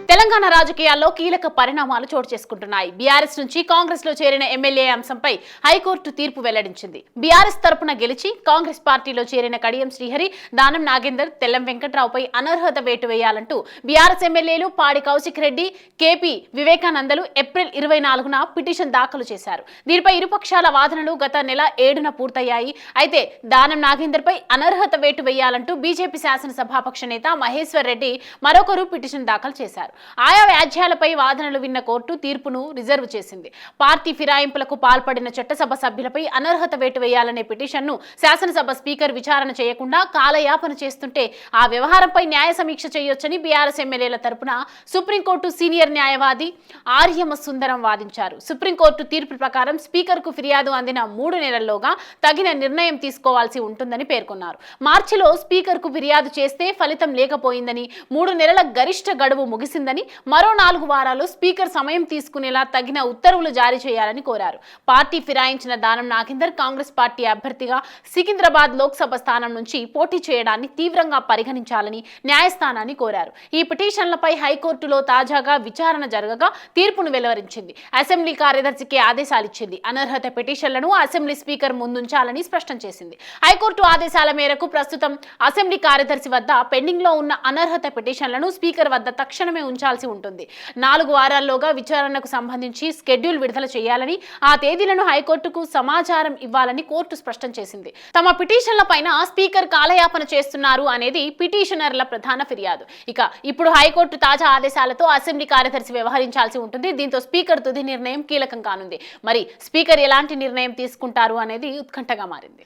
తెలంగాణ రాజకీయాల్లో కీలక పరిణామాలు చోటు చేసుకుంటున్నాయి. బీఆర్ఎస్ నుంచి కాంగ్రెస్ లో చేరిన ఎమ్మెల్యే అంశంపై హైకోర్టు తీర్పు వెల్లడించింది. బీఆర్ఎస్ తరపున గెలిచి కాంగ్రెస్ పార్టీలో చేరిన కడియం శ్రీహరి, దానం నాగేందర్, తెల్లం వెంకట్రావుపై అనర్హత వేటు వేయాలంటూ బీఆర్ఎస్ ఎమ్మెల్యేలు పాడి కౌశిక్ రెడ్డి, కేపీ వివేకానందలు ఏప్రిల్ 24న పిటిషన్ దాఖలు చేశారు. దీనిపై ఇరుపక్షాల వాదనలు గత నెల 7న పూర్తయ్యాయి. అయితే దానం నాగేందర్ పై అనర్హత వేటు వేయాలంటూ బీజేపీ శాసనసభాపక్ష నేత మహేశ్వర్ రెడ్డి మరొకరు పిటిషన్ దాఖలు చేశారు. ఆయా వ్యాజ్యాలపై వాదనలు విన్న కోర్టు తీర్పును రిజర్వ్ చేసింది. పార్టీ ఫిరాయింపులకు పాల్పడిన చట్టసభ సభ్యులపై అనర్హత వేటు వేయాలనే పిటిషన్ను శాసనసభ స్పీకర్ విచారణ చేయకుండా కాలయాపన చేస్తుంటే ఆ వ్యవహారంపై న్యాయ సమీక్ష చేయొచ్చని బీఆర్ఎస్ ఎమ్మెల్యేల తరపున సుప్రీంకోర్టు సీనియర్ న్యాయవాది ఆర్యమ సుందరం వాదించారు. సుప్రీంకోర్టు తీర్పు ప్రకారం స్పీకర్కు ఫిర్యాదు అందిన 3 నెలల్లోగా తగిన నిర్ణయం తీసుకోవాల్సి ఉంటుందని పేర్కొన్నారు. మార్చిలో స్పీకర్కు ఫిర్యాదు చేస్తే ఫలితం లేకపోయిందని, 3 నెలల గరిష్ట గడువు ముగిసిందని, మరో 4 వారాలు స్పీకర్ సమయం తీసుకునేలా తగిన ఉత్తర్వులు జారీ చేయాలని కోరారు. పార్టీ ఫిరాయించిన దానం నాగేందర్ కాంగ్రెస్ పార్టీ అభ్యర్థిగా సికింద్రాబాద్ లోక్సభ స్థానం నుంచి పోటీ చేయడాన్ని తీవ్రంగా పరిగణించాలని న్యాయస్థానాన్ని కోరారు. ఈ పిటిషన్లపై హైకోర్టులో తాజాగా విచారణ జరగగా తీర్పును వెలువరించింది. అసెంబ్లీ కార్యదర్శికి ఆదేశాలిచ్చింది. అనర్హత పిటిషన్లను అసెంబ్లీ స్పీకర్ ముందుంచాలని స్పష్టం చేసింది. హైకోర్టు ఆదేశాల మేరకు ప్రస్తుతం అసెంబ్లీ కార్యదర్శి వద్ద పెండింగ్ లో ఉన్న అనర్హత పిటిషన్లను స్పీకర్ వద్ద తక్షణమే ఉంచాల్సి ఉంటుంది. 4 వారాల్లోగా విచారణకు సంబంధించి స్కెడ్యూల్ విడుదల చేయాలని, ఆ తేదీలను హైకోర్టుకు సమాచారం ఇవ్వాలని కోర్టు స్పష్టం చేసింది. తమ పిటిషన్ల పైన స్పీకర్ కాలయాపన చేస్తున్నారు అనేది పిటిషనర్ల ప్రధాన ఫిర్యాదు. ఇక ఇప్పుడు హైకోర్టు తాజా ఆదేశాలతో అసెంబ్లీ కార్యదర్శి వ్యవహరించాల్సి ఉంటుంది. దీంతో స్పీకర్ తుది నిర్ణయం కీలకం కానుంది. మరి స్పీకర్ ఎలాంటి నిర్ణయం తీసుకుంటారు అనేది ఉత్కంఠగా మారింది.